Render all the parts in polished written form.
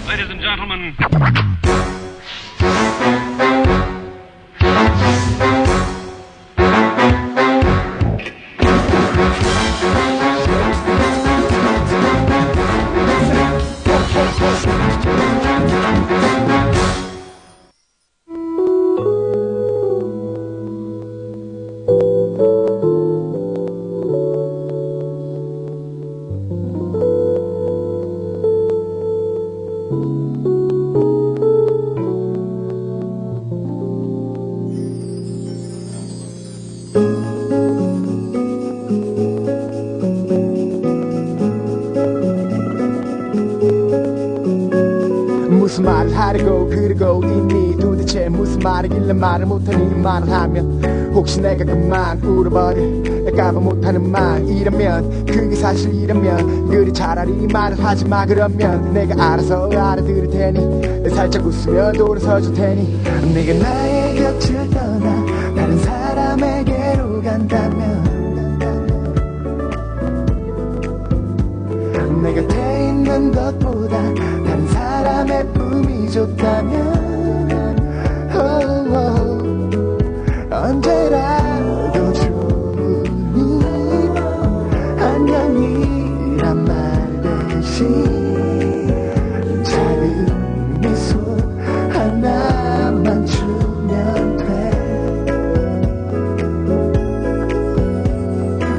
Ladies and gentlemen. 무슨 말을 하려고 그러고 있니 도대체 무슨 말이길래 말을 못하니 말을 하면 혹시 내가 그만 울어버릴까봐 못하는 말이라면 그게 사실이라면 그래 차라리 말을 하지마 그러면 내가 알아서 알아들을 테니 살짝 웃으며 돌아서 줄 테니 네가 나의 곁을 떠나 다른 사람에게로 간다면 내 곁에 있는 것보다 다른 사람의 품이 좋다면 언제라도 좋으니 안녕이란 말 대신 작은 미소 하나만 주면 돼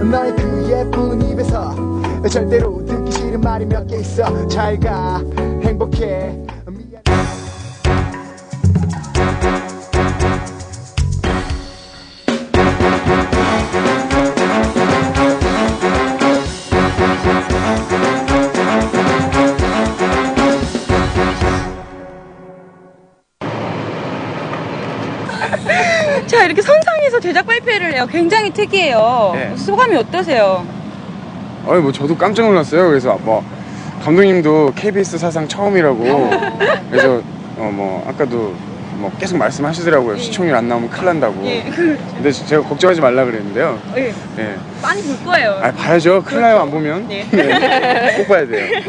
너의 그 예쁜 입에서 절대로 듣기 싫은 말이 몇 개 있어 잘 가 행복해 자, 이렇게 선상에서 제작 발표를 해요. 굉장히 특이해요. 네. 소감이 어떠세요? 뭐 저도 깜짝 놀랐어요. 그래서 뭐 감독님도 KBS 사상 처음이라고 그래서 뭐 아까도 뭐 계속 말씀하시더라고요. 시청률 안 나오면 큰일 난다고. 근데 제가 걱정하지 말라 그랬는데요. 네. 많이 볼 거예요. 봐야죠. 큰일 나요 안 보면. 네. 네. 꼭 봐야 돼요.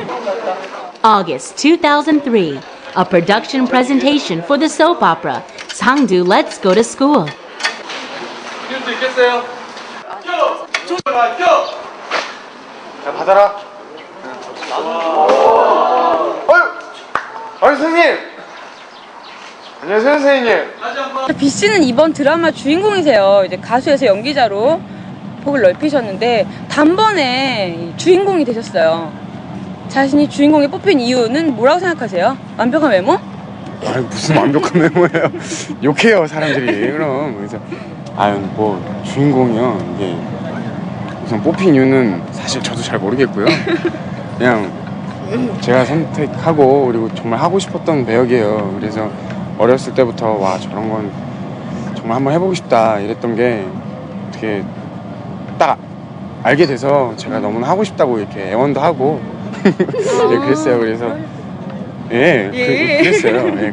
August 2003, a production presentation for the soap opera Sangdu Let's Go to School. 이길 수 있겠어요? 자, 받아라. 아유, 선생님. 안녕하세요, 선생님. B 씨는 이번 드라마 주인공이세요. 이제 가수에서 연기자로 폭을 넓히셨는데 단번에 주인공이 되셨어요. 자신이 주인공에 뽑힌 이유는 뭐라고 생각하세요? 완벽한 외모? 아유, 무슨 완벽한 외모예요. 욕해요, 사람들이. 그럼. 그래서 뭐 주인공이요. 이게 우선 뽑힌 이유는 사실 저도 잘 모르겠고요. 그냥 제가 선택하고 그리고 정말 하고 싶었던 배역이에요. 그래서 어렸을 때부터 와 저런 건 정말 한번 해보고 싶다 이랬던 게 어떻게 딱 알게 돼서 제가 너무나 하고 싶다고 이렇게 애원도 하고 예, 그랬어요. 그래서 그랬어요. 예,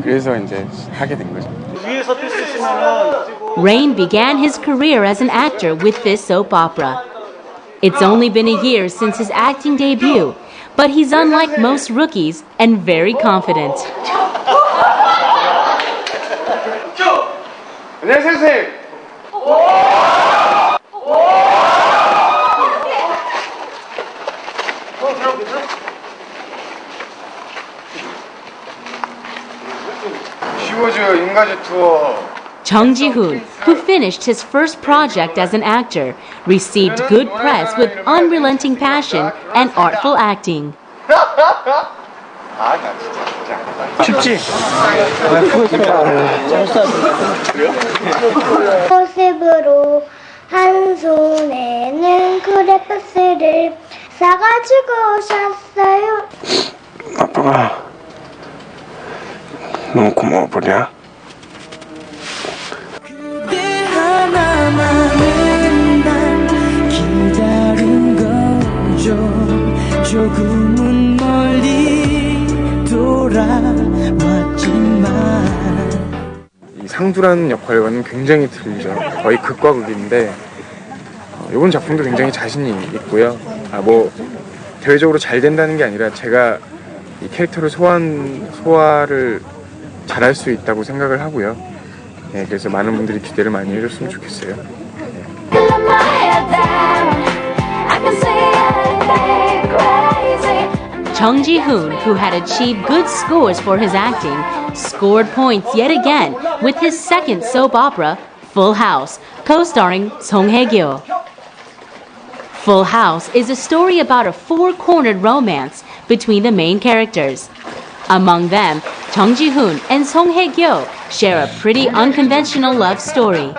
그래서 이제 하게 된 거죠. Rain began his career as an actor with this soap opera. It's only been a year since his acting debut, but he's unlike most rookies and very confident. 안녕하세요, 선생님. 쉬워져요, 인가제 투어. Chung Ji-hoon, who finished his first project as an actor, received good press with unrelenting passion and artful acting. 쉽지? 모습으로 한 손에는 크레파스를 싸가지고 오셨어요. 아빠가 너무 고마워 보냐? 조금은 멀리 돌아왔지만 이 상두라는 역할과는 굉장히 틀리죠. 거의 극과 극인데 이번 작품도 굉장히 자신이 있고요. 뭐 대외적으로 잘 된다는 게 아니라 제가 이 캐릭터를 소화를 잘할 수 있다고 생각을 하고요. 네, 그래서 많은 분들이 기대를 많이 해줬으면 좋겠어요. Chung Ji-hoon, who had achieved good scores for his acting, scored points yet again with his second soap opera, Full House, co-starring Song Hye-kyo. Full House is a story about a four-cornered romance between the main characters. Among them, Chung Ji-hoon and Song Hye-kyo share a pretty unconventional love story.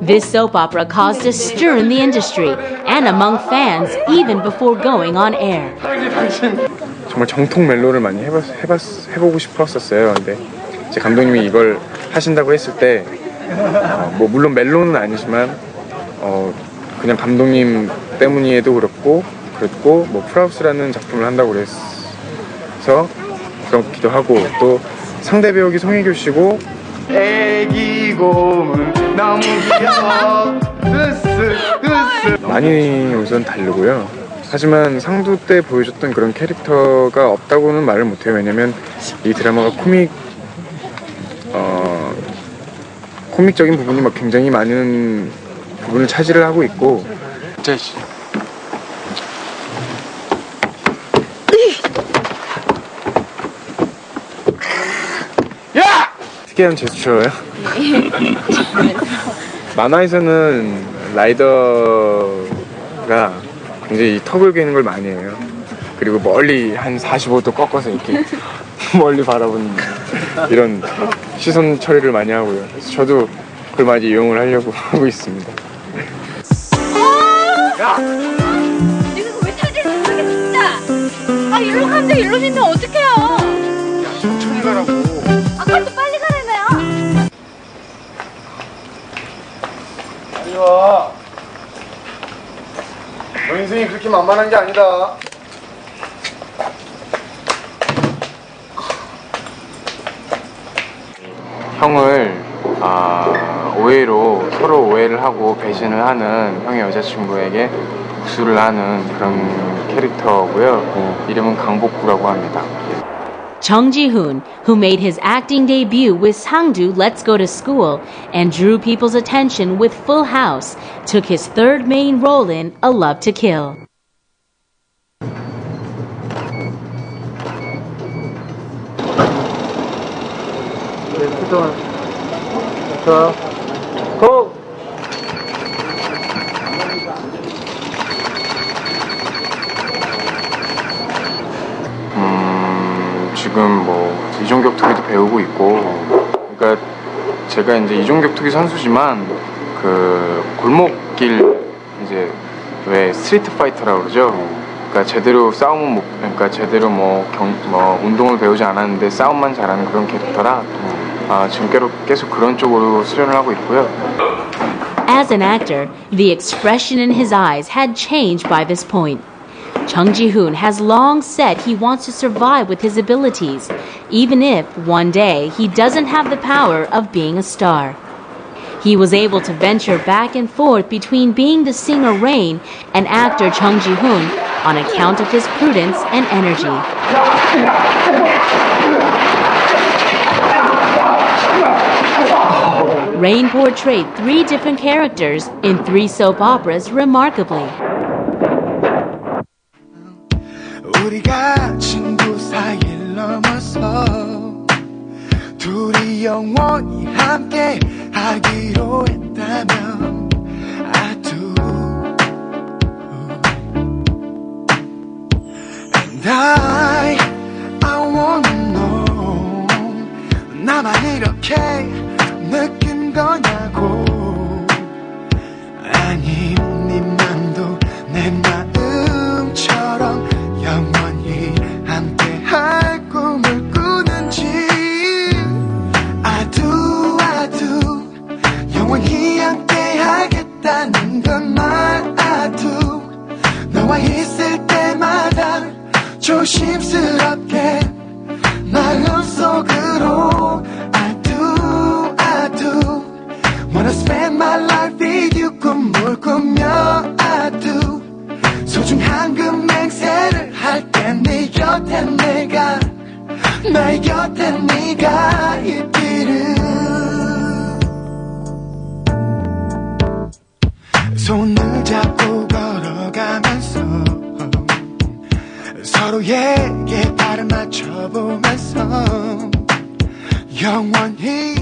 This soap opera caused a stir in the industry and among fans even before going on air. 정말 정통 멜로를 많이 해보고 싶었었어요. 근데 제 감독님이 이걸 하신다고 했을 때 뭐 물론 멜로는 아니지만 그냥 감독님 때문이에도 그랬고 뭐 풀하우스라는 작품을 한다고 그래서 그렇기도 하고 또 상대 배우기 송혜교 씨고 애기 곰은 너무 귀여워 많이 우선 다르고요. 하지만 상두 때 보여줬던 그런 캐릭터가 없다고는 말을 못해요. 왜냐면 이 드라마가 코믹적인 부분이 막 굉장히 많은 부분을 차지를 하고 있고 야! 특이한 제스처예요. 만화에서는 라이더가 굉장히 턱을 괴는 걸 많이 해요. 그리고 멀리 한 45도 꺾어서 이렇게 멀리 바라보는 이런 시선 처리를 많이 하고요. 그래서 저도 그걸 많이 이용을 하려고 하고 있습니다. 야! 지금 왜 찾을지 모르겠어 진짜. 일로 가는데 일로 밀면 어떡해요. 야, 천천히 가라고. 아까도 빨리 가라며요. 빨리 와. 너 인생이 그렇게 만만한 게 아니다. 형을 서로 오해를 하고 배신을 하는 형의 여자친구에게 복수를 하는 그런 캐릭터고요. 이름은 강복구라고 합니다. Chung Ji-hoon, who made his acting debut with Sangdu Let's Go to School and drew people's attention with Full House, took his third main role in A Love to Kill. 고! 지금 뭐 이종격투기도 배우고 있고, 그러니까 제가 이제 이종격투기 선수지만 그 골목길 이제 왜 스트리트 파이터라고 그러죠. 그러니까 제대로 싸움은 그러니까 제대로 뭐 운동을 배우지 않았는데 싸움만 잘하는 그런 캐릭터라 지금 계속 그런 쪽으로 수련을 하고 있고요. As an actor, the expression in his eyes had changed by this point. Chung Ji-hoon has long said he wants to survive with his abilities, even if one day he doesn't have the power of being a star. He was able to venture back and forth between being the singer Rain and actor Chung Ji-hoon on account of his prudence and energy. Rain portrayed 3 different characters in 3 soap operas remarkably. 우리가 친구 사이를 넘어서 둘이 영원히 함께 하기로 했다면 I do And I wanna know 나만 이렇게 느낀 거냐고 아님 네 맘도 내 마음처럼 영원히 함께 할 꿈을 꾸는지 I do 영원히 함께 하겠다는 것만 I do 너와 있을 때마다 조심스럽게 마음속으로 I do wanna spend my life with you 꿈을 꾸며 I do 소중한 그 맹세를 할 땐 네 곁에 내가 나의 곁에 네가 있기를 손을 잡고 걸어가면서 서로에게 발을 맞춰보면서 영원히